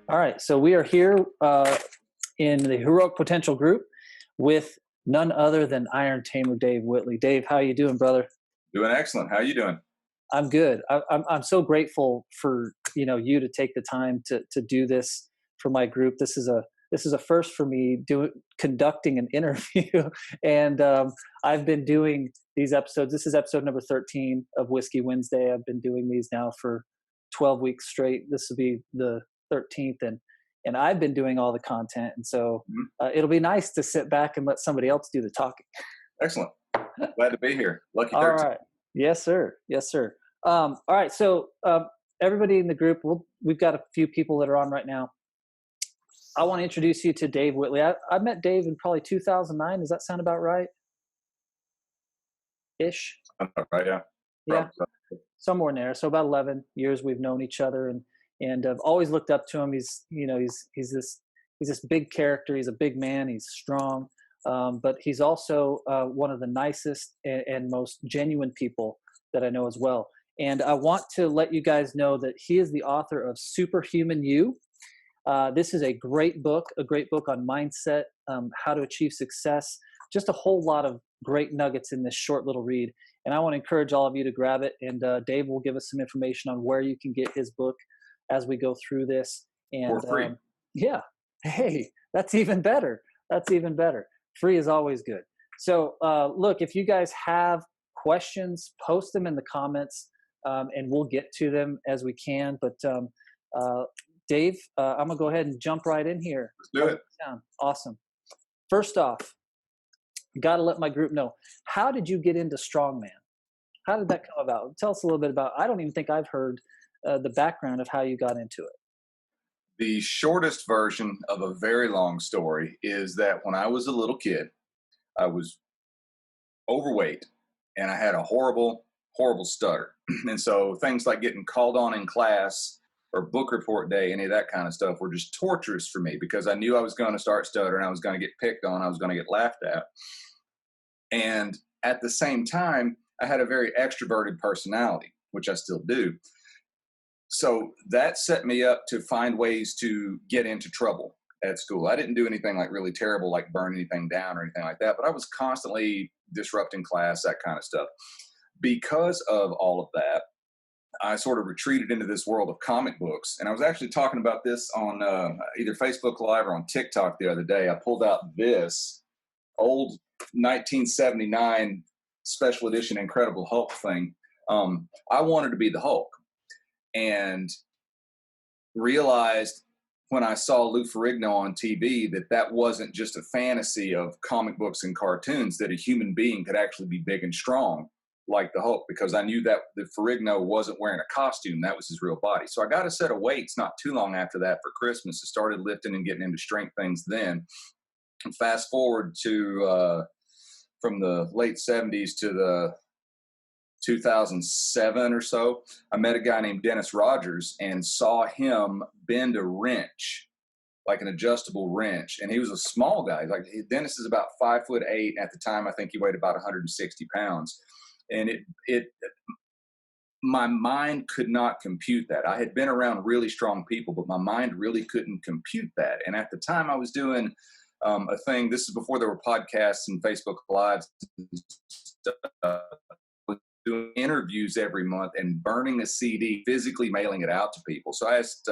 All right, so we are here in the Heroic Potential group with none other than Iron Tamer Dave Whitley. Dave, how you doing, brother? Doing excellent. How you doing? I'm good. I'm so grateful for you to take the time to do this for my group. This is a first for me conducting an interview, and I've been doing these episodes. This is episode number 13 of Whiskey Wednesday. I've been doing these now for 12 weeks straight. This will be the 13th, and I've been doing all the content, and so it'll be nice to sit back and let somebody else do the talking. Excellent. Glad to be here. Lucky 13. All right. Yes, sir. Yes, sir. All right. So everybody in the group, we've got a few people that are on right now. I want to introduce you to Dave Whitley. I met Dave in probably 2009. Does that sound about right? Ish. Right. Yeah. Yeah. Somewhere in there. So about 11 years we've known each other, and I've always looked up to him. He's this big character. He's a big man. He's strong. But he's also one of the nicest and most genuine people that I know as well. And I want to let you guys know that he is the author of Superhuman You. This is a great book on mindset, how to achieve success, just a whole lot of great nuggets in this short little read. And I want to encourage all of you to grab it. And Dave will give us some information on where you can get his book as we go through this. And for free. Yeah. Hey, that's even better. That's even better. Free is always good. So look, if you guys have questions, post them in the comments, and we'll get to them as we can. But Dave, I'm going to go ahead and jump right in here. Let's do it. Awesome. First off, got to let my group know, how did you get into strongman? How did that come about? Tell us a little bit about, I don't even think I've heard the background of how you got into it. The shortest version of a very long story is that when I was a little kid, I was overweight and I had a horrible, horrible stutter. And so things like getting called on in class or book report day, any of that kind of stuff were just torturous for me because I knew I was going to start stuttering. I was going to get picked on. I was going to get laughed at. And at the same time, I had a very extroverted personality, which I still do. So that set me up to find ways to get into trouble at school. I didn't do anything like really terrible, like burn anything down or anything like that, but I was constantly disrupting class, that kind of stuff. Because of all of that, I sort of retreated into this world of comic books. And I was actually talking about this on either Facebook Live or on TikTok the other day. I pulled out this old 1979 special edition Incredible Hulk thing. I wanted to be the Hulk. And realized when I saw Lou Ferrigno on TV that wasn't just a fantasy of comic books and cartoons, that a human being could actually be big and strong like the Hulk, because I knew that the Ferrigno wasn't wearing a costume. That was his real body. So I got a set of weights not too long after that for Christmas. I started lifting and getting into strength things then. And fast forward to from the late 70s to the 2007 or so, I met a guy named Dennis Rogers and saw him bend a wrench, like an adjustable wrench. And he was a small guy. Like, Dennis is about 5'8". At the time, I think he weighed about 160 pounds. And my mind could not compute that. I had been around really strong people, but my mind really couldn't compute that. And at the time I was doing a thing, this is before there were podcasts and Facebook Lives, doing interviews every month and burning a CD, physically mailing it out to people. So I asked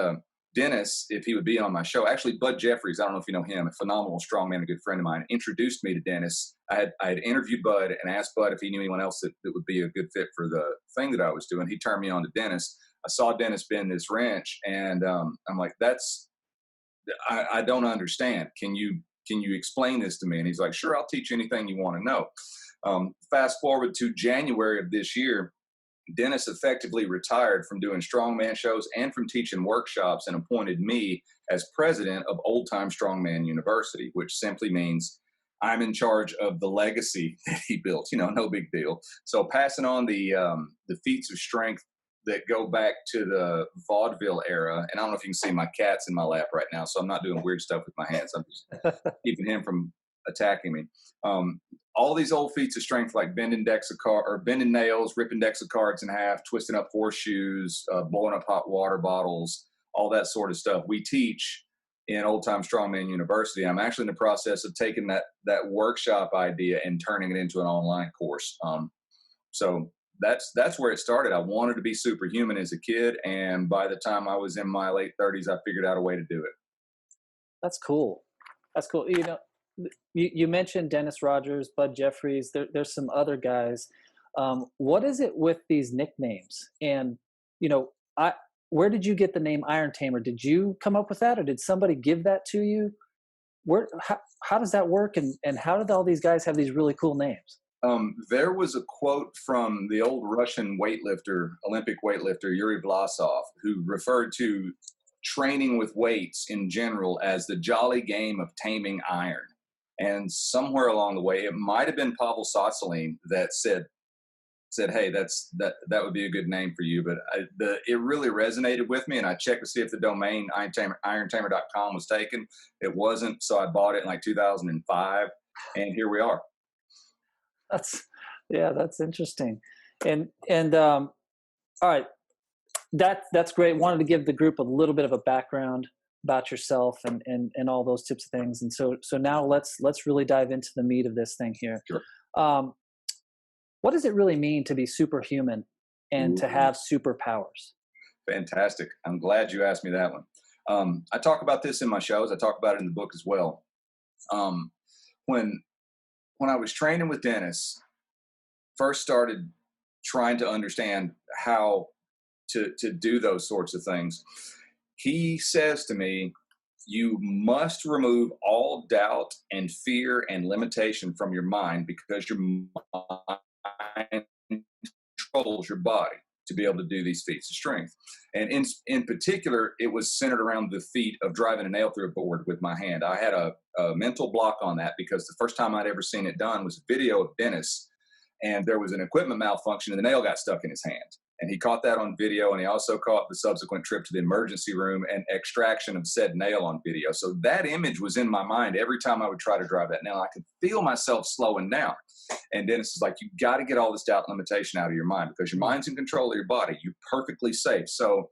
Dennis if he would be on my show. Actually, Bud Jeffries, I don't know if you know him, a phenomenal strongman, a good friend of mine, introduced me to Dennis. I had interviewed Bud and asked Bud if he knew anyone else that would be a good fit for the thing that I was doing. He turned me on to Dennis. I saw Dennis bend this wrench, and I'm like, I don't understand. Can you explain this to me? And he's like, sure, I'll teach you anything you want to know. Fast forward to January of this year, Dennis effectively retired from doing strongman shows and from teaching workshops and appointed me as president of Old Time Strongman University, which simply means I'm in charge of the legacy that he built. No big deal. So passing on the feats of strength that go back to the vaudeville era. And I don't know if you can see my cat's in my lap right now, so I'm not doing weird stuff with my hands. I'm just keeping him from attacking me. All these old feats of strength, like bending nails, ripping decks of cards in half, twisting up horseshoes, blowing up hot water bottles, all that sort of stuff. We teach in Old Time Strongman University. I'm actually in the process of taking that workshop idea and turning it into an online course. So that's where it started. I wanted to be superhuman as a kid, and by the time I was in my late 30s, I figured out a way to do it. That's cool. That's cool. You know, you mentioned Dennis Rogers, Bud Jeffries. There's some other guys. What is it with these nicknames? And you know, I where did you get the name Iron Tamer? Did you come up with that, or did somebody give that to you? Where how does that work? And how did all these guys have these really cool names? There was a quote from the old Russian weightlifter, Olympic weightlifter Yuri Vlasov, who referred to training with weights in general as the jolly game of taming iron. And somewhere along the way, it might have been Pavel Tsatsouline that said, "Hey, that would be a good name for you." But it really resonated with me, and I checked to see if the domain irontamer.com was taken. It wasn't, so I bought it in like 2005, and here we are. That's yeah, that's interesting. And all right, that's great. Wanted to give the group a little bit of a background about yourself and all those types of things. And so now let's really dive into the meat of this thing here. Sure. Um, what does it really mean to be superhuman and to Ooh, have superpowers? fantastic. I'm glad you asked me that one. I talk about this in my shows. I talk about it in the book as well. Um, when when I was training with Dennis, first started trying to understand how to do those sorts of things, he says to me, you must remove all doubt and fear and limitation from your mind because your mind controls your body to be able to do these feats of strength. And in particular, it was centered around the feat of driving a nail through a board with my hand. I had a mental block on that because the first time I'd ever seen it done was a video of Dennis, and there was an equipment malfunction and the nail got stuck in his hand. And he caught that on video, and he also caught the subsequent trip to the emergency room and extraction of said nail on video. So that image was in my mind every time I would try to drive that nail. I could feel myself slowing down. And Dennis is like, you got to get all this doubt and limitation out of your mind because your mind's in control of your body. You're perfectly safe. So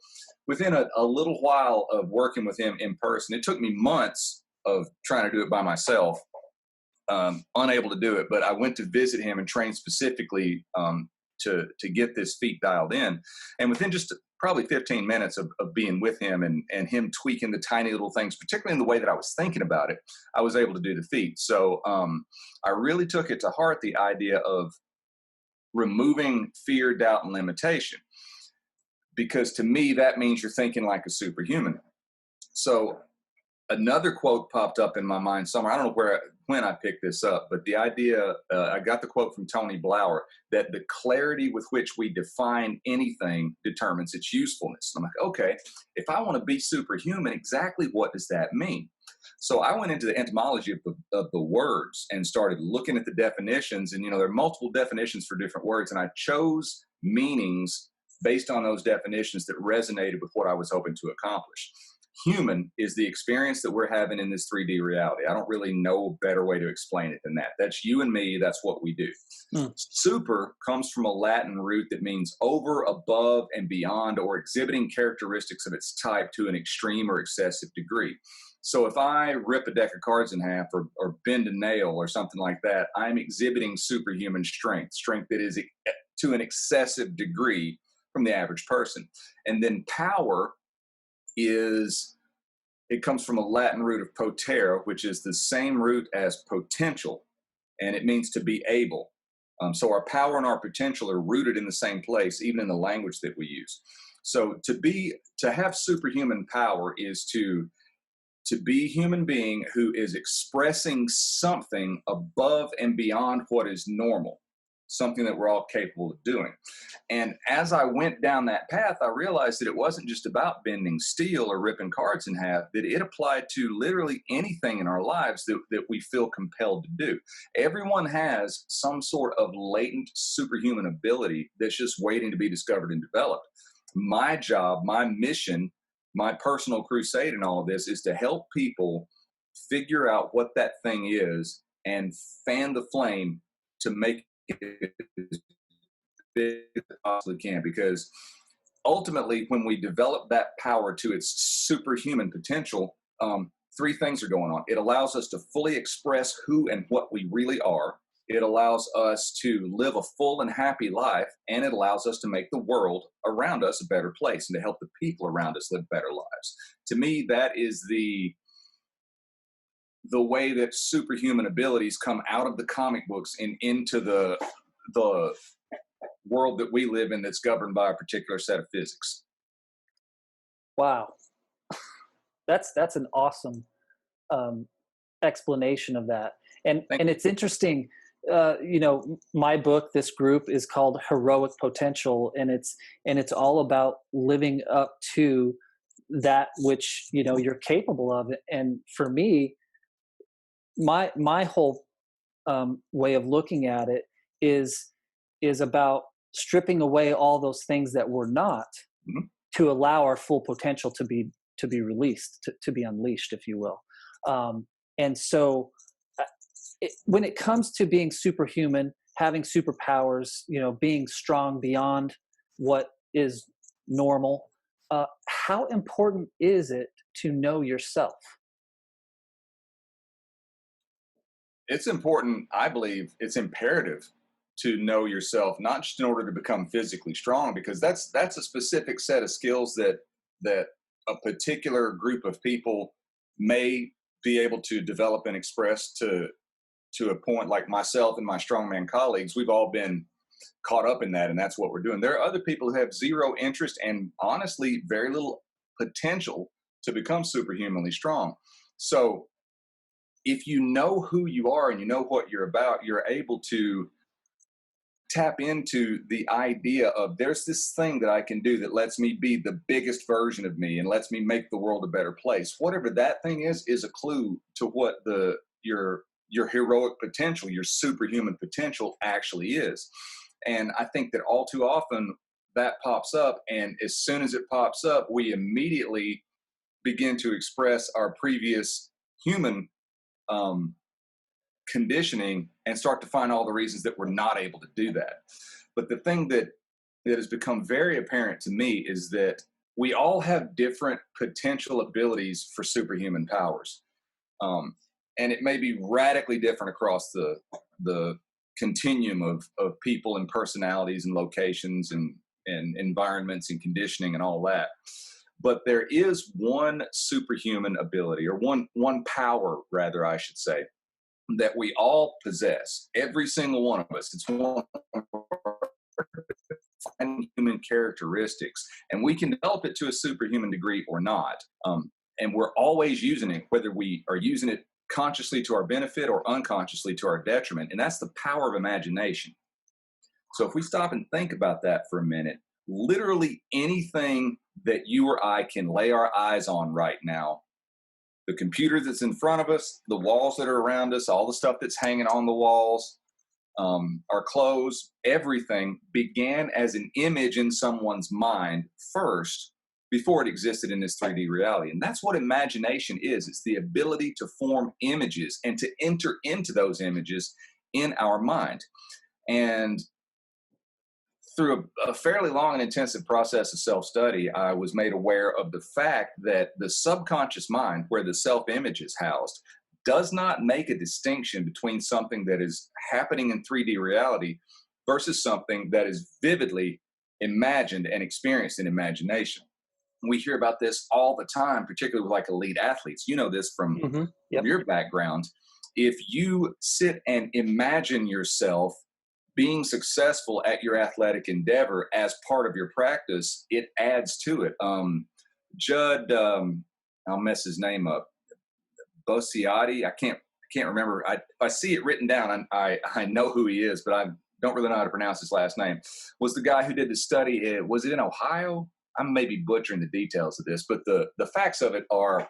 within a little while of working with him in person, it took me months of trying to do it by myself, unable to do it. But I went to visit him and train specifically to get this feat dialed in. And within just probably 15 minutes of being with him and him tweaking the tiny little things, particularly in the way that I was thinking about it, I was able to do the feat. So I really took it to heart, the idea of removing fear, doubt, and limitation, because to me, that means you're thinking like a superhuman. So another quote popped up in my mind somewhere. I don't know when I picked this up, but the idea, I got the quote from Tony Blauer that the clarity with which we define anything determines its usefulness. I'm like, okay, if I want to be superhuman, exactly what does that mean? So I went into the etymology of the words and started looking at the definitions. And, there are multiple definitions for different words. And I chose meanings based on those definitions that resonated with what I was hoping to accomplish. Human is the experience that we're having in this 3D reality. I don't really know a better way to explain it than that. That's you and me. That's what we do. Super comes from a Latin root that means over, above, and beyond, or exhibiting characteristics of its type to an extreme or excessive degree. So if I rip a deck of cards in half or bend a nail or something like that, I'm exhibiting superhuman strength that is to an excessive degree from the average person. And then power it comes from a Latin root of potere, which is the same root as potential, and it means to be able. So our power and our potential are rooted in the same place, even in the language that we use. So to have superhuman power is to be a human being who is expressing something above and beyond what is normal, something that we're all capable of doing. And as I went down that path, I realized that it wasn't just about bending steel or ripping cards in half, that it applied to literally anything in our lives that we feel compelled to do. Everyone has some sort of latent superhuman ability that's just waiting to be discovered and developed. My job, my mission, my personal crusade in all of this is to help people figure out what that thing is and fan the flame to make it as big as I possibly can. Because ultimately, when we develop that power to its superhuman potential, three things are going on. It allows us to fully express who and what we really are. It allows us to live a full and happy life, and it allows us to make the world around us a better place and to help the people around us live better lives. To me, that is the way that superhuman abilities come out of the comic books and into the world that we live in that's governed by a particular set of physics. Wow, that's an awesome um, explanation of that. And it's interesting. My book, this group, is called Heroic Potential, and it's all about living up to that which you're capable of. And for me, my whole way of looking at it is about stripping away all those things that we're not, Mhm. to allow our full potential to be released, to be unleashed, if you will. And so, uh, when it comes to being superhuman, having superpowers, being strong beyond what is normal, how important is it to know yourself? It's important, I believe, it's imperative to know yourself, not just in order to become physically strong, because that's a specific set of skills that a particular group of people may be able to develop and express to a point. Like myself and my strongman colleagues, we've all been caught up in that, and that's what we're doing. There are other people who have zero interest and honestly very little potential to become superhumanly strong. So if you know who you are and you know what you're about, you're able to tap into the idea of there's this thing that I can do that lets me be the biggest version of me and lets me make the world a better place. Whatever that thing is a clue to what your heroic potential, your superhuman potential actually is. And I think that all too often that pops up, and as soon as it pops up, we immediately begin to express our previous human um, conditioning and start to find all the reasons that we're not able to do that. But the thing that has become very apparent to me is that we all have different potential abilities for superhuman powers, and it may be radically different across the continuum of people and personalities and locations and environments and conditioning and all that. But there is one superhuman ability, or one power, rather, I should say, that we all possess, every single one of us. It's one of our human characteristics, and we can develop it to a superhuman degree or not. And we're always using it, whether we are using it consciously to our benefit or unconsciously to our detriment. And that's the power of imagination. So if we stop and think about that for a minute, literally anything that you or I can lay our eyes on right now, the computer that's in front of us, the walls that are around us, all the stuff that's hanging on the walls, our clothes, everything began as an image in someone's mind first before it existed in this 3D reality. And that's what imagination is. It's the ability to form images and to enter into those images in our mind. And through a fairly long and intensive process of self-study, I was made aware of the fact that the subconscious mind, where the self-image is housed, does not make a distinction between something that is happening in 3D reality versus something that is vividly imagined and experienced in imagination. We hear about this all the time, particularly with like elite athletes. You know this from Yep. your background. If you sit and imagine yourself being successful at your athletic endeavor as part of your practice, it adds to it. Judd, I'll mess his name up. Bociotti. I can't remember. If I see it written down, I know who he is, but I don't really know how to pronounce his last name. Was the guy who did the study? Was it in Ohio? I'm maybe butchering the details of this, but the facts of it are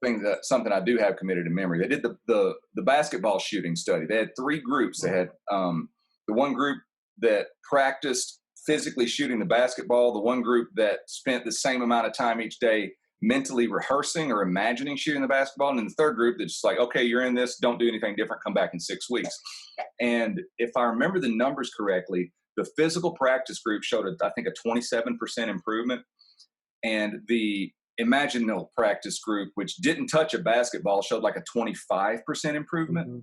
things that something I do have committed to memory. They did the basketball shooting study. They had three groups. They had the one group that practiced physically shooting the basketball, the one group that spent the same amount of time each day mentally rehearsing or imagining shooting the basketball, and then the third group that's just like, okay, you're in this, don't do anything different, come back in 6 weeks. And if I remember the numbers correctly, The physical practice group showed, I think, a 27% improvement. And the imaginal practice group, which didn't touch a basketball, showed like a 25% improvement. Hmm.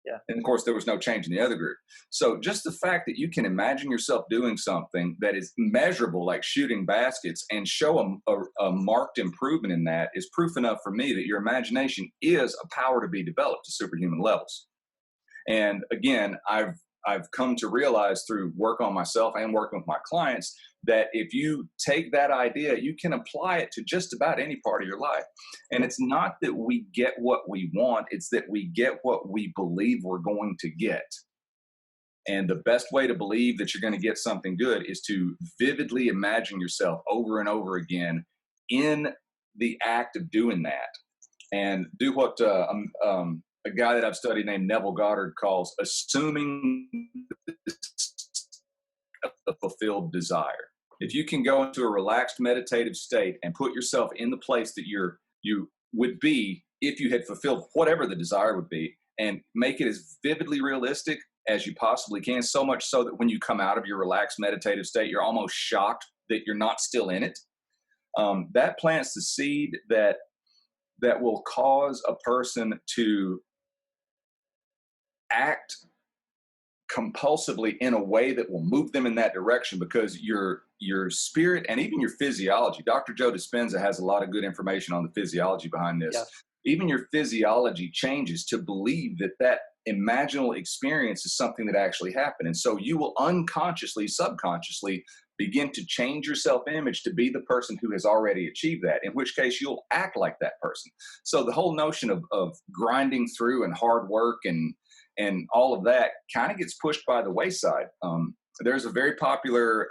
Yeah. And of course, there was no change in the other group. So just the fact that you can imagine yourself doing something that is measurable, like shooting baskets, and show a marked improvement in that is proof enough for me that your imagination is a power to be developed to superhuman levels. And again, I've come to realize through work on myself and working with my clients that if you take that idea, you can apply it to just about any part of your life. And it's not that we get what we want, it's that we get what we believe we're going to get. And the best way to believe that you're going to get something good is to vividly imagine yourself over and over again in the act of doing that. And do what a guy that I've studied named Neville Goddard calls assuming a fulfilled desire. If you can go into a relaxed meditative state and put yourself in the place that you would be if you had fulfilled whatever the desire would be, and make it as vividly realistic as you possibly can, so much so that when you come out of your relaxed meditative state, you're almost shocked that you're not still in it. That plants the seed that will cause a person to act compulsively in a way that will move them in that direction, because your spirit and even your physiology, Dr. Joe Dispenza has a lot of good information on the physiology behind this. Yeah. Even your physiology changes to believe that imaginal experience is something that actually happened. And so you will unconsciously, subconsciously begin to change your self-image to be the person who has already achieved that, in which case you'll act like that person. So the whole notion of grinding through and hard work and all of that kind of gets pushed by the wayside. There's a very popular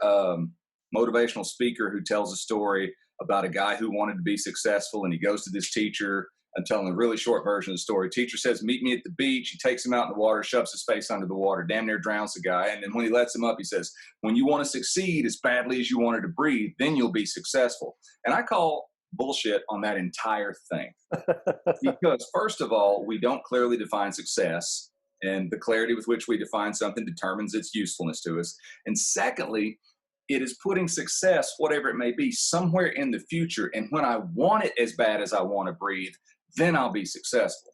motivational speaker who tells a story about a guy who wanted to be successful, and he goes to this teacher. I'm telling a really short version of the story. Teacher says, meet me at the beach. He takes him out in the water, shoves his face under the water, damn near drowns the guy. And then when he lets him up, he says, when you want to succeed as badly as you wanted to breathe, then you'll be successful. And I call bullshit on that entire thing. Because first of all, we don't clearly define success, and the clarity with which we define something determines its usefulness to us. And secondly, it is putting success, whatever it may be, somewhere in the future. And when I want it as bad as I want to breathe, then I'll be successful.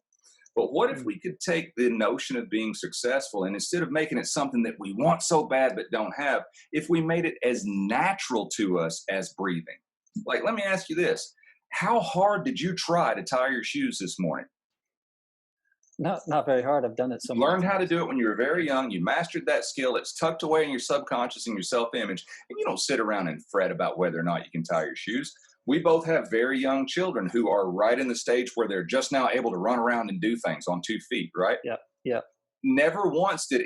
But what if we could take the notion of being successful, and instead of making it something that we want so bad but don't have, if we made it as natural to us as breathing? Like, let me ask you this. How hard did you try to tie your shoes this morning? Not very hard. I've done it so You much. learned how to do it when you were very young. You mastered that skill. It's tucked away in your subconscious and your self-image. And you don't sit around and fret about whether or not you can tie your shoes. We both have very young children who are right in the stage where they're just now able to run around and do things on 2 feet, right? Yeah. Yeah. Never once did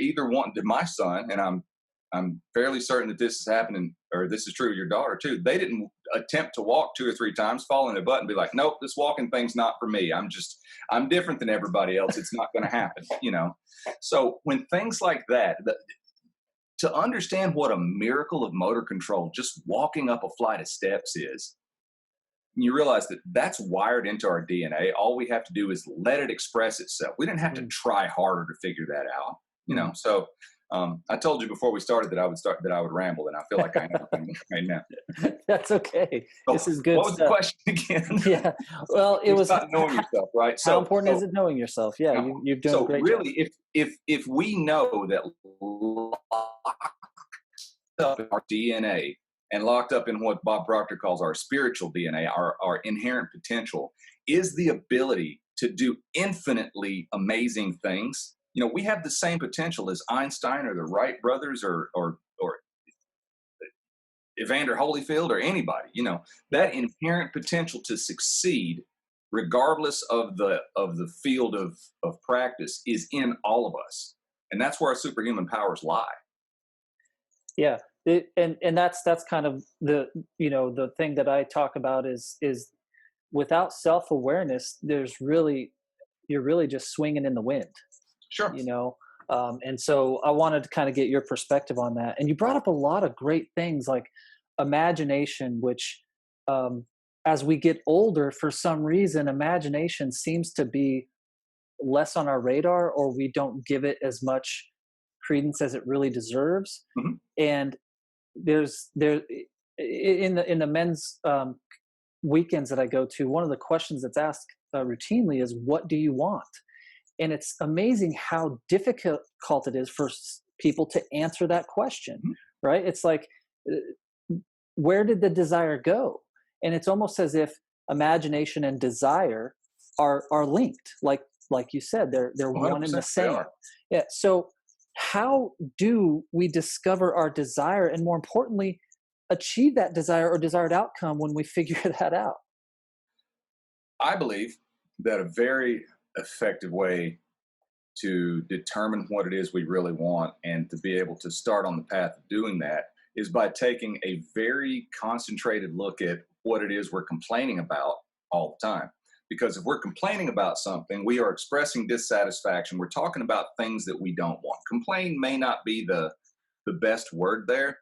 my son, and I'm fairly certain that this is happening, or this is true of your daughter too. They didn't attempt to walk 2 or 3 times, fall in their butt and be like, nope, this walking thing's not for me. I'm different than everybody else. It's not going to happen, you know? So when things like that, to understand what a miracle of motor control, just walking up a flight of steps is, you realize that that's wired into our DNA. All we have to do is let it express itself. We didn't have to try harder to figure that out, you know? So, I told you before we started that I would ramble, and I feel like I am right now. That's okay. So This is good what was stuff. the question again? Yeah. Well, it was about knowing yourself, right? how important is it knowing yourself? Yeah, you've done a great really, job. if we know that locked up in our DNA and locked up in what Bob Proctor calls our spiritual DNA, our inherent potential, is the ability to do infinitely amazing things. You know, we have the same potential as Einstein or the Wright brothers or Evander Holyfield or anybody. You know, that inherent potential to succeed, regardless of the field of practice, is in all of us, and that's where our superhuman powers lie. Yeah. And that's kind of the thing that I talk about is without self-awareness, you're really just swinging in the wind. Sure. You know, and so I wanted to kind of get your perspective on that. And you brought up a lot of great things like imagination, which as we get older, for some reason, imagination seems to be less on our radar, or we don't give it as much credence as it really deserves. Mm-hmm. And there in the men's weekends that I go to, one of the questions that's asked routinely is, "What do you want?" And it's amazing how difficult it is for people to answer that question, Mhm. right? It's like, where did the desire go? And it's almost as if imagination and desire are linked, like you said, they're one and the 100% they same. are. Yeah. So how do we discover our desire, and more importantly, achieve that desire or desired outcome when we figure that out? I believe that a very effective way to determine what it is we really want and to be able to start on the path of doing that is by taking a very concentrated look at what it is we're complaining about all the time. Because if we're complaining about something, we are expressing dissatisfaction. We're talking about things that we don't want. Complain may not be the best word there,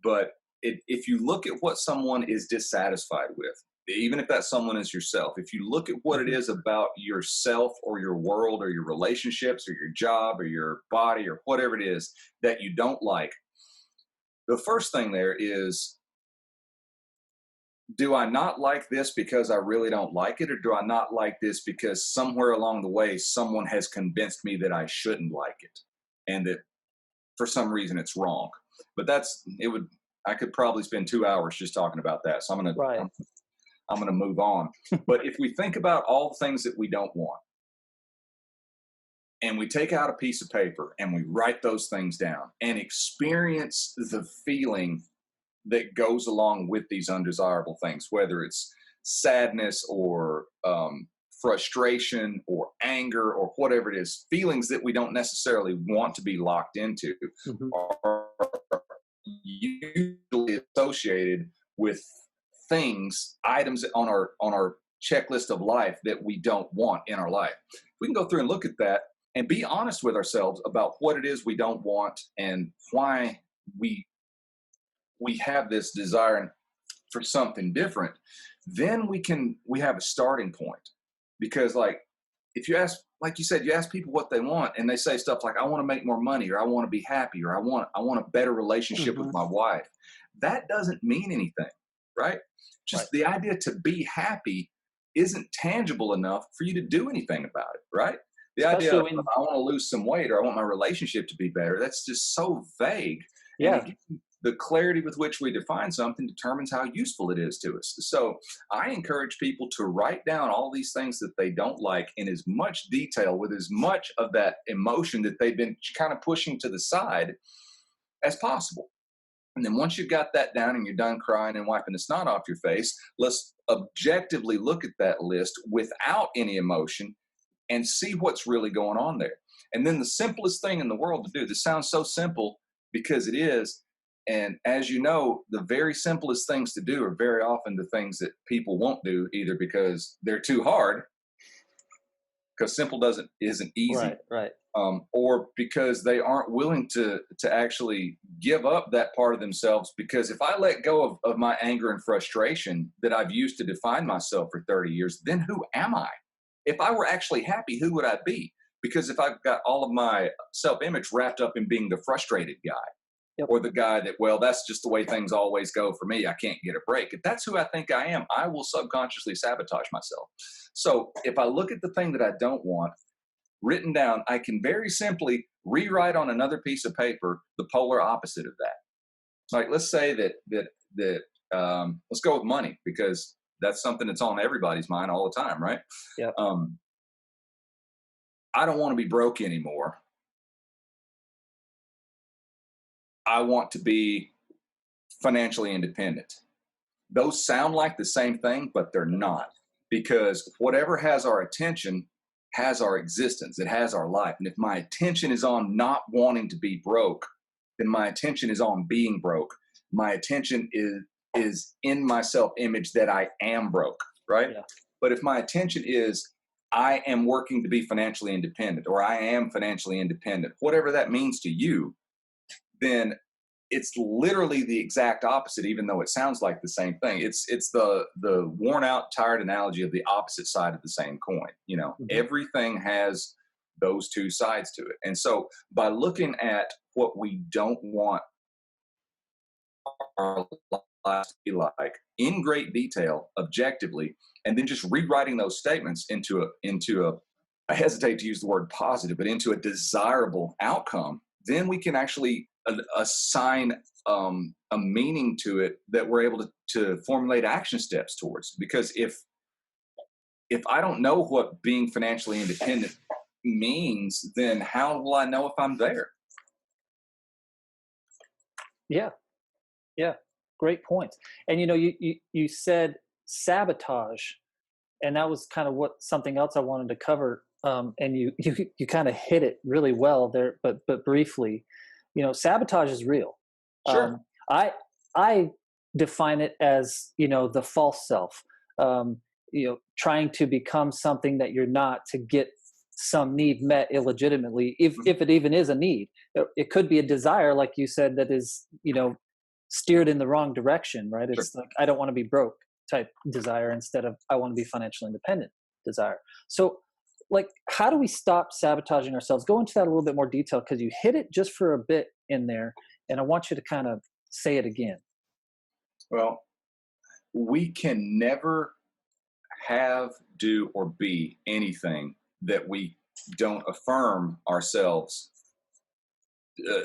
but if you look at what someone is dissatisfied with, even if that someone is yourself, if you look at what it Mhm. is about yourself or your world or your relationships or your job or your body or whatever it is that you don't like, the first thing there is, do I not like this because I really don't like it? Or do I not like this because somewhere along the way, someone has convinced me that I shouldn't like it and that for some reason it's wrong? But I could probably spend 2 hours just talking about that. So Right. I'm going to move on. But if we think about all the things that we don't want and we take out a piece of paper and we write those things down and experience the feeling that goes along with these undesirable things, whether it's sadness or frustration or anger or whatever it is, feelings that we don't necessarily want to be locked into Mhm. are usually associated with things, items on our checklist of life that we don't want in our life. We can go through and look at that and be honest with ourselves about what it is we don't want and why we we have this desire for something different. Then we have a starting point. Because like, if you ask, like you said, you ask people what they want and they say stuff like, I want to make more money, or I want to be happy, or I want a better relationship with Mhm. my wife. That doesn't mean anything, right? Right. Just the idea to be happy isn't tangible enough for you to do anything about it, right? The idea Especially of when, I want to lose some weight or I want my relationship to be better, that's just so vague. And yeah, the clarity with which we define something determines how useful it is to us. So I encourage people to write down all these things that they don't like in as much detail, with as much of that emotion that they've been kind of pushing to the side as possible. And then once you've got that down and you're done crying and wiping the snot off your face, let's objectively look at that list without any emotion and see what's really going on there. And then the simplest thing in the world to do, this sounds so simple because it is. And as you know, the very simplest things to do are very often the things that people won't do, either because they're too hard, because simple doesn't isn't right, easy, right. or because they aren't willing to actually give up that part of themselves. Because if I let go of my anger and frustration that I've used to define myself for 30 years, then who am I? If I were actually happy, who would I be? Because if I've got all of my self-image wrapped up in being the frustrated guy, Yep. or the guy that, well, that's just the way things always go for me, I can't get a break. If that's who I think I am, I will subconsciously sabotage myself. So if I look at the thing that I don't want written down, I can very simply rewrite on another piece of paper the polar opposite of that. Like, let's say that let's go with money, because that's something that's on everybody's mind all the time, right? Yep. um, I don't want to be broke anymore. I want to be financially independent. Those sound like the same thing, but they're Mhm. not, because whatever has our attention has our existence, it has our life. And if my attention is on not wanting to be broke, then my attention is on being broke. My attention is in my self image that I am broke, right? Yeah. But if my attention is I am working to be financially independent, or I am financially independent, whatever that means to you, then it's literally the exact opposite, even though it sounds like the same thing. It's the worn out, tired analogy of the opposite side of the same coin. You know, Mhm. everything has those two sides to it. And so by looking at what we don't want our lives to be like in great detail, objectively, and then just rewriting those statements into a I hesitate to use the word positive, but into a desirable outcome, then we can actually assign a meaning to it that we're able to formulate action steps towards. Because if I don't know what being financially independent means, then how will I know if I'm there? Yeah. Yeah. Great points. And you said sabotage, and that was kind of what something else I wanted to cover. And you kind of hit it really well there, but briefly. Sabotage is real. Sure. Um, I define it as the false self. Trying to become something that you're not to get some need met illegitimately, if it even is a need. It could be a desire, like you said, that is steered in the wrong direction, right? Sure. It's like, I don't want to be broke type desire instead of I want to be financially independent desire. So, like, how do we stop sabotaging ourselves? Go into that a little bit more detail, because you hit it just for a bit in there, and I want you to kind of say it again. Well, we can never have, do, or be anything that we don't affirm ourselves, uh,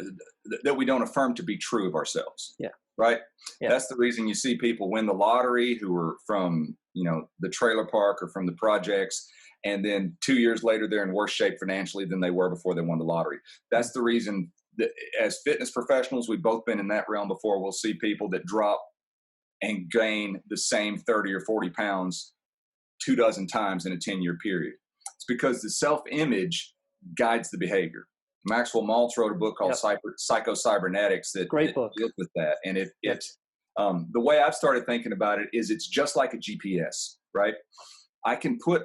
that we don't affirm to be true of ourselves. Yeah. Right. Yeah. That's the reason you see people win the lottery who are from, the trailer park or from the projects. And then 2 years later, they're in worse shape financially than they were before they won the lottery. That's the reason that as fitness professionals, we've both been in that realm before. We'll see people that drop and gain the same 30 or 40 pounds 24 times in a 10-year period. It's because the self-image guides the behavior. Maxwell Maltz wrote a book called Psycho-Cybernetics that Great book. deals with that. And the way I've started thinking about it is it's just like a GPS, right? I can put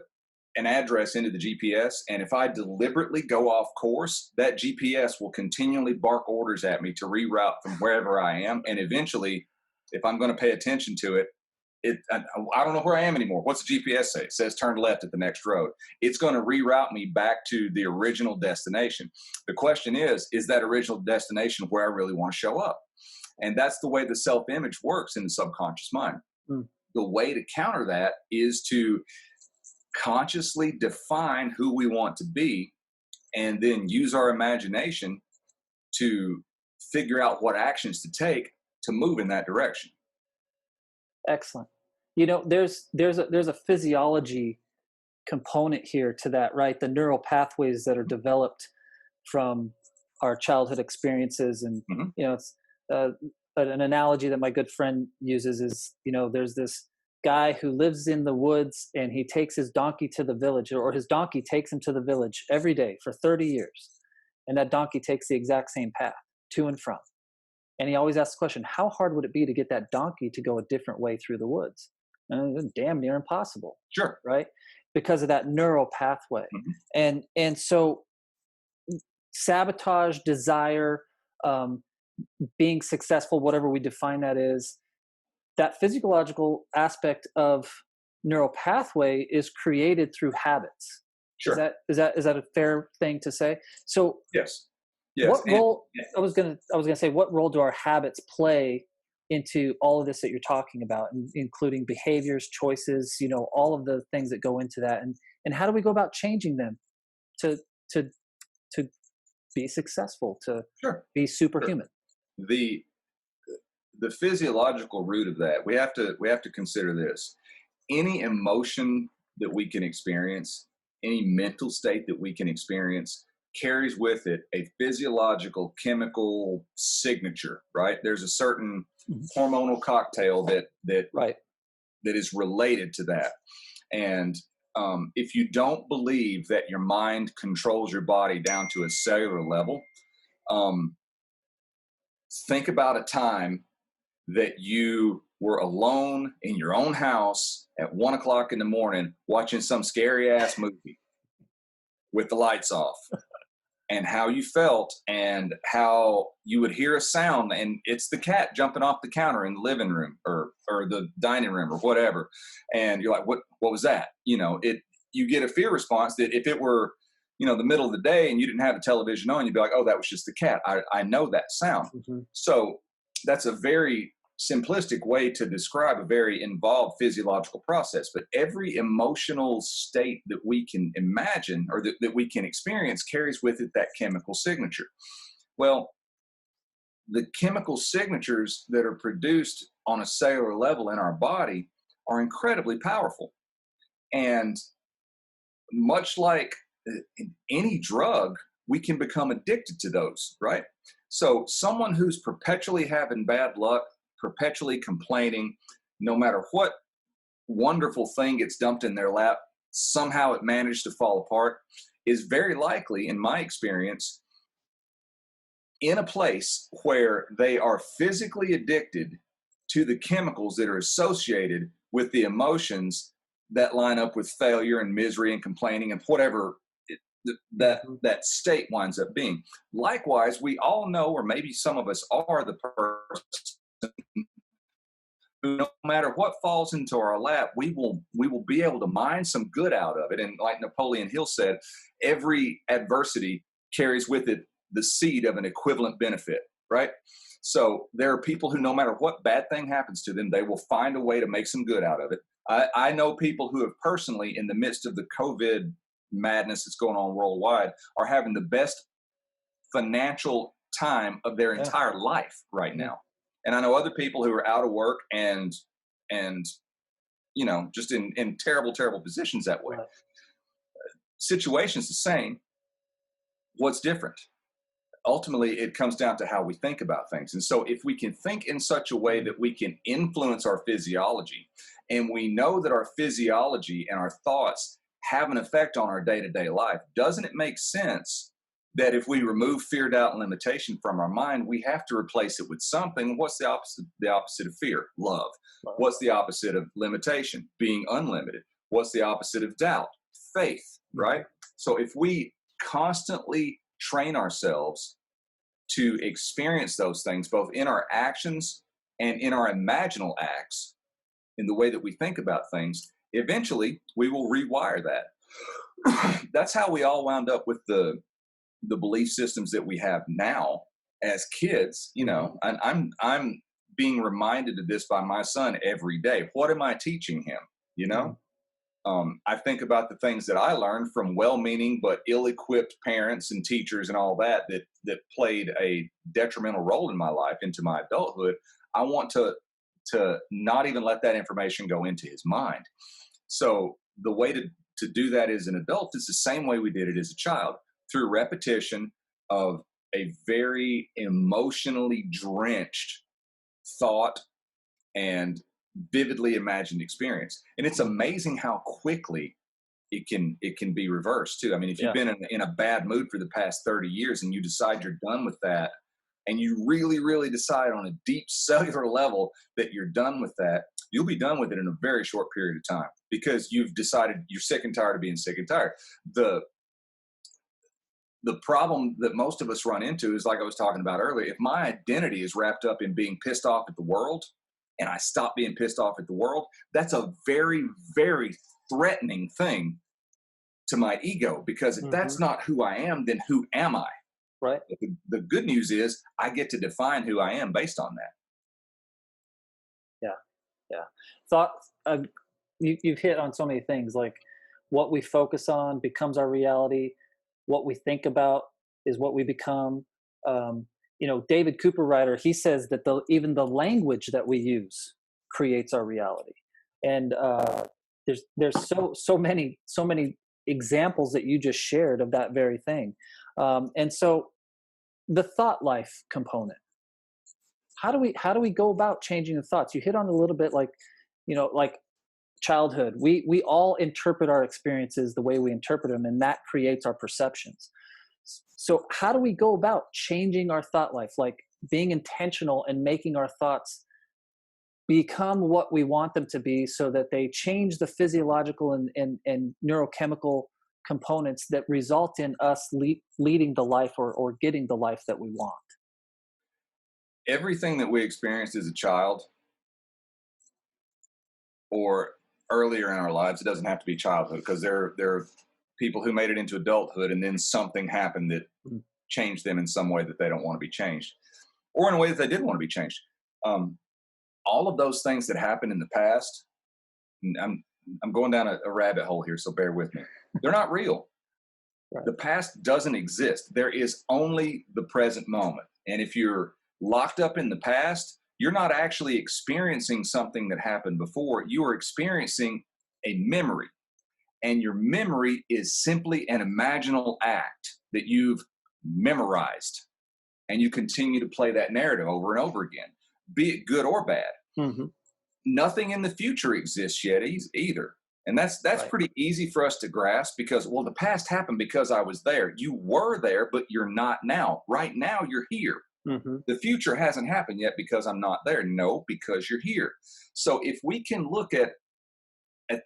an address into the GPS, and if I deliberately go off course, that GPS will continually bark orders at me to reroute from wherever I am. And eventually, if I'm going to pay attention to it, I don't know where I am anymore. What's the GPS say? It says turn left at the next road. It's going to reroute me back to the original destination. The question is that original destination where I really want to show up? And that's the way the self-image works in the subconscious mind. Mm. The way to counter that is to consciously define who we want to be, and then use our imagination to figure out what actions to take to move in that direction. Excellent. There's a physiology component here to that, right? The neural pathways that are developed from our childhood experiences, and Mm-hmm. it's an analogy that my good friend uses is, there's this guy who lives in the woods, and he takes his donkey to the village, or his donkey takes him to the village every day for 30 years, and that donkey takes the exact same path to and from. And he always asks the question, how hard would it be to get that donkey to go a different way through the woods? And it's damn near impossible. Sure. Right? Because of that neural pathway. Mm-hmm. And so sabotage, desire, being successful, whatever we define that is, that physiological aspect of neural pathway is created through habits. Sure. Is that a fair thing to say? So Yes. Yes. what role, I was gonna say, what role do our habits play into all of this that you're talking about, including behaviors, choices, all of the things that go into that, and how do we go about changing them to to be successful, to Sure. be superhuman? Sure. The physiological root of that, we have to consider this. Any emotion that we can experience, any mental state that we can experience, carries with it a physiological chemical signature, right? There's a certain hormonal cocktail that Right. that is related to that. And if you don't believe that your mind controls your body down to a cellular level, think about a time that you were alone in your own house at 1 o'clock in the morning watching some scary ass movie with the lights off, and how you felt, and how you would hear a sound, and it's the cat jumping off the counter in the living room or the dining room or whatever. And you're like, what was that? You get a fear response that if it were, the middle of the day and you didn't have the television on, you'd be like, oh, that was just the cat. I know that sound. Mm-hmm. So that's a very simplistic way to describe a very involved physiological process. But every emotional state that we can imagine or that we can experience carries with it that chemical signature. Well, the chemical signatures that are produced on a cellular level in our body are incredibly powerful. And much like in any drug, we can become addicted to those, right? So, someone who's perpetually having bad luck, perpetually complaining, no matter what wonderful thing gets dumped in their lap, somehow it managed to fall apart, is very likely, in my experience, in a place where they are physically addicted to the chemicals that are associated with the emotions that line up with failure and misery and complaining and whatever that state winds up being. Likewise, we all know, or maybe some of us are the person who, no matter what falls into our lap, we will be able to mine some good out of it. And like Napoleon Hill said, every adversity carries with it the seed of an equivalent benefit, right? So there are people who, no matter what bad thing happens to them, they will find a way to make some good out of it. I know people who have personally, in the midst of the COVID madness that's going on worldwide, are having the best financial time of their Yeah. entire life right now. And I know other people who are out of work and just in terrible, terrible positions that way. Right. Situation's the same. What's different? Ultimately, it comes down to how we think about things. And so if we can think in such a way that we can influence our physiology, and we know that our physiology and our thoughts have an effect on our day-to-day life, doesn't it make sense that if we remove fear, doubt, and limitation from our mind, we have to replace it with something? What's the opposite? The opposite of fear? Love. What's the opposite of limitation? Being unlimited. What's the opposite of doubt? Faith, right? So if we constantly train ourselves to experience those things, both in our actions and in our imaginal acts, in the way that we think about things, eventually we will rewire that. That's how we all wound up with the belief systems that we have now as kids. And I'm being reminded of this by my son every day. What am I teaching him? I think about the things that I learned from well-meaning but ill-equipped parents and teachers and all that played a detrimental role in my life into my adulthood. I want to not even let that information go into his mind. So the way to do that as an adult is the same way we did it as a child, through repetition of a very emotionally drenched thought and vividly imagined experience. And it's amazing how quickly it can be reversed too. I mean, if you've been in a bad mood for the past 30 years and you decide you're done with that, and you really, really decide on a deep cellular level that you're done with that, you'll be done with it in a very short period of time, because you've decided you're sick and tired of being sick and tired. The problem that most of us run into is, like I was talking about earlier, if my identity is wrapped up in being pissed off at the world, and I stop being pissed off at the world, that's a very, very threatening thing to my ego, because if that's not who I am, then who am I? Right. The good news is I get to define who I am based on that. Yeah. Thought you've hit on so many things, like what we focus on becomes our reality. What we think about is what we become. David Cooper, he says that even the language that we use creates our reality. And there's so many examples that you just shared of that very thing. And so the thought life component, how do we go about changing the thoughts? You hit on a little bit, like childhood. We all interpret our experiences the way we interpret them, and that creates our perceptions. So how do we go about changing our thought life, like being intentional and making our thoughts become what we want them to be, so that they change the physiological and neurochemical components that result in us leading the life or getting the life that we want? Everything that we experienced as a child or earlier in our lives, it doesn't have to be childhood, because there are people who made it into adulthood and then something happened that changed them in some way that they don't want to be changed. or in a way that they did want to be changed. Um, all of those things that happened in the past, and I'm going down a rabbit hole here, so bear with me. They're not real. Right. The past doesn't exist. There is only the present moment. And if you're locked up in the past, you're not actually experiencing something that happened before. You are experiencing a memory. And your memory is simply an imaginal act that you've memorized. And you continue to play that narrative over and over again, be it good or bad. Hmm. Nothing in the future exists yet either. And that's Right. pretty easy for us to grasp because, well, the past happened because I was there. You were there, but you're not now. Right now, you're here. Hmm. The future hasn't happened yet because I'm not there. No, because you're here. So if we can look at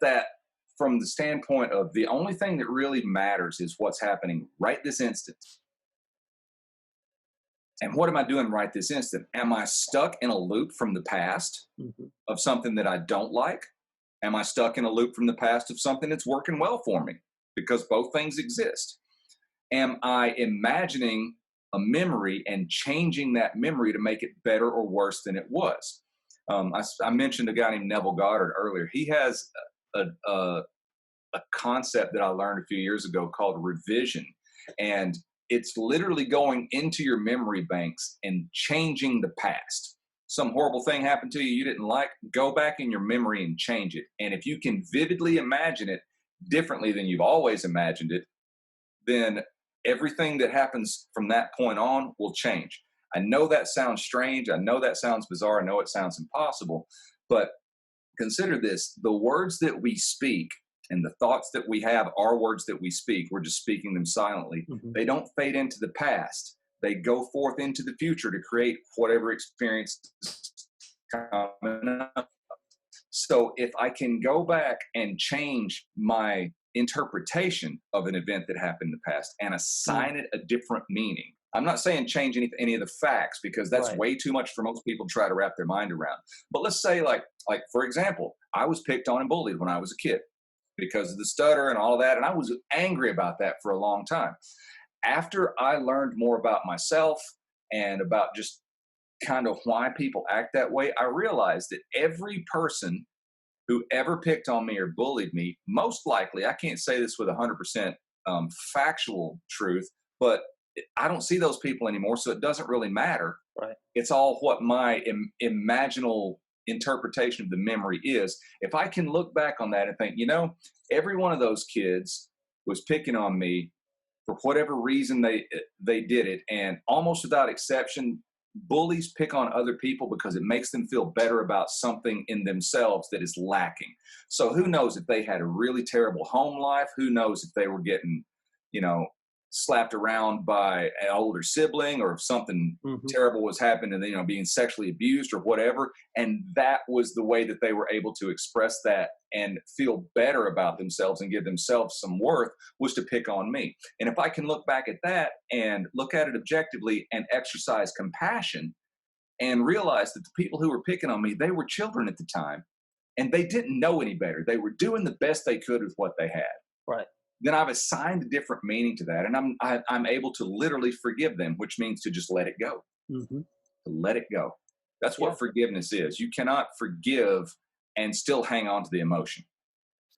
that from the standpoint of the only thing that really matters is what's happening right this instant. And what am I doing right this instant? Am I stuck in a loop from the past Hmm. of something that I don't like? Am I stuck in a loop from the past of something that's working well for me? Because both things exist. Am I imagining a memory and changing that memory to make it better or worse than it was? I mentioned a guy named Neville Goddard earlier. He has a, a, a concept that I learned a few years ago called revision. And it's literally going into your memory banks and changing the past. Some horrible thing happened to you you didn't like, go back in your memory and change it. And if you can vividly imagine it differently than you've always imagined it, then everything that happens from that point on will change. I know that sounds strange. I know that sounds bizarre. I know it sounds impossible. But consider this, the words that we speak and the thoughts that we have are words that we speak. We're just speaking them silently. Hmm. They don't fade into the past. They go forth into the future to create whatever experience is coming up. So if I can go back and change my interpretation of an event that happened in the past and Mm. assign it a different meaning. I'm not saying change any of the facts because that's Right. way too much for most people to try to wrap their mind around. But let's say like for example, I was picked on and bullied when I was a kid because of the stutter and all that, and I was angry about that for a long time. After I learned more about myself and about just kind of why people act that way, I realized that every person who ever picked on me or bullied me, most likely, I can't say this with 100% factual truth, but I don't see those people anymore, so it doesn't really matter. Right. It's all what my imaginal interpretation of the memory is. If I can look back on that and think, every one of those kids was picking on me for whatever reason they did it, and almost without exception, bullies pick on other people because it makes them feel better about something in themselves that is lacking. So who knows if they had a really terrible home life? Who knows if they were getting, you know, slapped around by an older sibling, or if something Hmm. terrible was happening and being sexually abused or whatever, and that was the way that they were able to express that and feel better about themselves and give themselves some worth, was to pick on me. And if I can look back at that and look at it objectively and exercise compassion and realize that the people who were picking on me, they were children at the time and they didn't know any better. They were doing the best they could with what they had. Right. Then I've assigned a different meaning to that, and I'm able to literally forgive them, which means to just let it go. Hmm. To let it go. That's Yeah. what forgiveness is. You cannot forgive and still hang on to the emotion.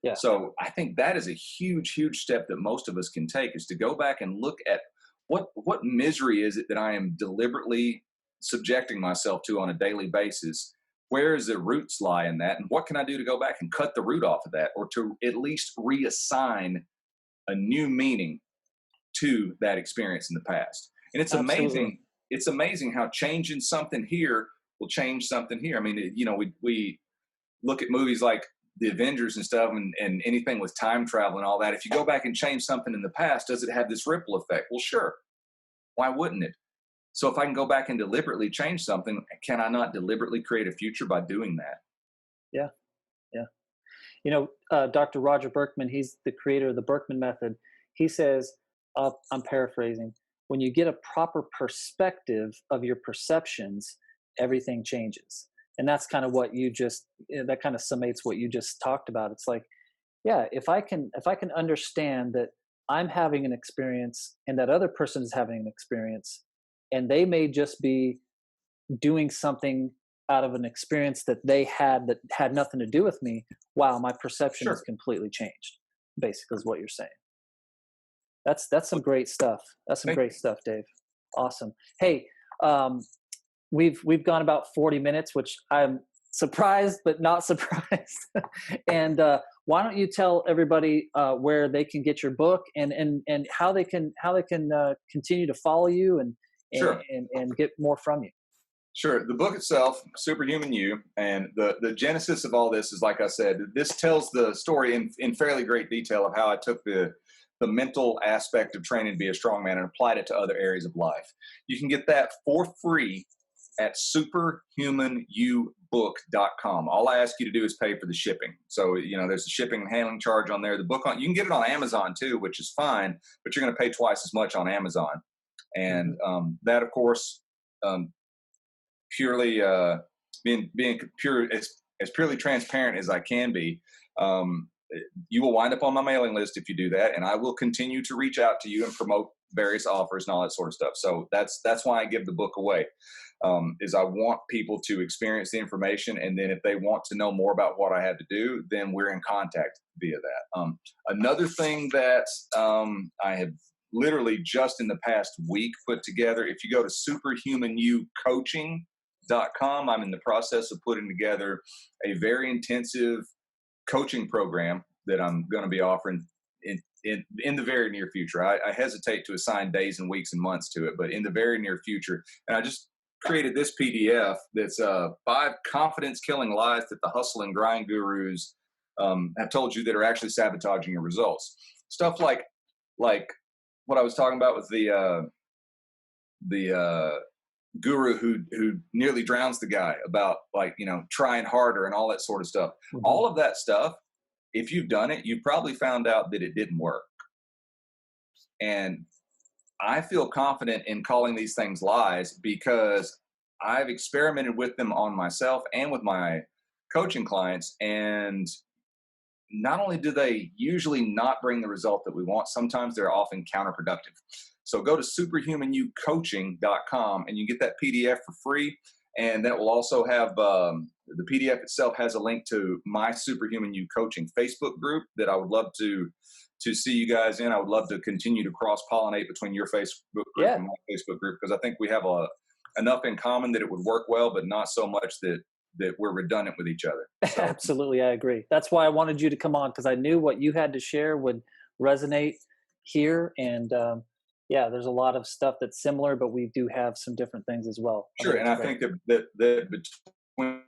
Yeah. So I think that is a huge, huge step that most of us can take, is to go back and look at what misery is it that I am deliberately subjecting myself to on a daily basis. Where is the roots lie in that, and what can I do to go back and cut the root off of that, or to at least reassign a new meaning to that experience in the past? And it's Absolutely. amazing. It's amazing how changing something here will change something here. I mean, we look at movies like the Avengers and stuff, and anything with time travel and all that. If you go back and change something in the past, does it have this ripple effect? Well, sure. Why wouldn't it? So if I can go back and deliberately change something, can I not deliberately create a future by doing that? Yeah. Yeah. Dr. Roger Berkman, he's the creator of the Berkman method. He says, I'm paraphrasing, when you get a proper perspective of your perceptions, everything changes. And that's kind of what that kind of summates what you just talked about. It's like, yeah, if I can understand that I'm having an experience and that other person is having an experience, and they may just be doing something out of an experience that they had that had nothing to do with me, wow, my perception has Sure. completely changed. Basically, is what you're saying. That's some Well, great stuff. That's some thank great you. stuff, Dave. Awesome. Hey, um, we've gone about 40 minutes, which I'm surprised but not surprised. And why don't you tell everybody where they can get your book, and how they can continue to follow you Sure. and get more from you. Sure. The book itself, Superhuman You, and the genesis of all this is, like I said, this tells the story in fairly great detail of how I took the mental aspect of training to be a strongman and applied it to other areas of life. You can get that for free at superhumanubook.com. All I ask you to do is pay for the shipping. So, there's a shipping and handling charge on there. The book you can get it on Amazon too, which is fine, but you're going to pay twice as much on Amazon. And Hmm. that, of course, um, purely being pure as purely transparent as I can be. Um, you will wind up on my mailing list if you do that, and I will continue to reach out to you and promote various offers and all that sort of stuff. So that's why I give the book away. Is I want people to experience the information, and then if they want to know more about what I had to do, then we're in contact via that. Another thing that I have literally just in the past week put together, if you go to superhumanucoaching.com, I'm in the process of putting together a very intensive coaching program that I'm going to be offering in the very near future. I hesitate to assign days and weeks and months to it, but in the very near future. And I just created this PDF that's 5 confidence killing lies that the hustle and grind gurus have told you that are actually sabotaging your results. Stuff like what I was talking about with the guru who nearly drowns the guy about, like, trying harder and all that sort of stuff. Hmm. All of that stuff, if you've done it, you've probably found out that it didn't work. And I feel confident in calling these things lies because I've experimented with them on myself and with my coaching clients. And not only do they usually not bring the result that we want, sometimes they're often counterproductive. So go to superhumanucoaching.com and you get that PDF for free. And that will also have the PDF itself has a link to my Superhuman You Coaching Facebook group that I would love to see you guys in. I would love to continue to cross pollinate between your Facebook group Yeah, and my Facebook group, because I think we have enough in common that it would work well, but not so much that we're redundant with each other. So absolutely, I agree. That's why I wanted you to come on, because I knew what you had to share would resonate here. And yeah, there's a lot of stuff that's similar, but we do have some different things as well. I sure, think and it's I great. think that between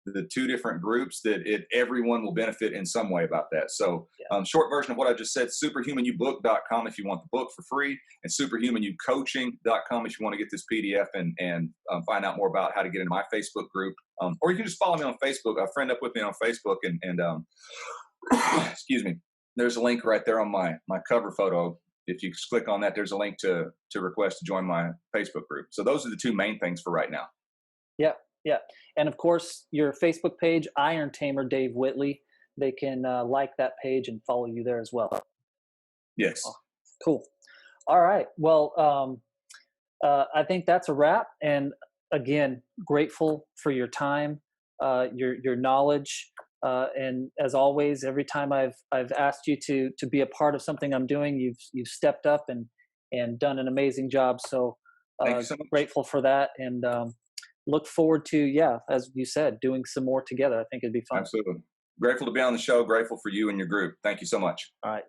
the two different groups, that everyone will benefit in some way about that. So Yeah. short version of what I just said, superhumanubook.com if you want the book for free, and superhumanucoaching.com if you want to get this PDF and find out more about how to get into my Facebook group. Or you can just follow me on Facebook, friend up with me on Facebook, and excuse me, there's a link right there on my cover photo. If you click on that, there's a link to request to join my Facebook group. So those are the two main things for right now. Yeah, yeah. And of course, your Facebook page, Iron Tamer Dave Whitley, they can like that page and follow you there as well. Oh, Yes. cool. All right. Well, I think that's a wrap. And again, grateful for your time, your knowledge, and as always, every time I've asked you to be a part of something I'm doing, you've stepped up and done an amazing job. So Thank you so much. grateful for that, and look forward to, yeah, as you said, doing some more together. I think it'd be fun. Absolutely. Grateful to be on the show. Grateful for you and your group. Thank you so much. All right.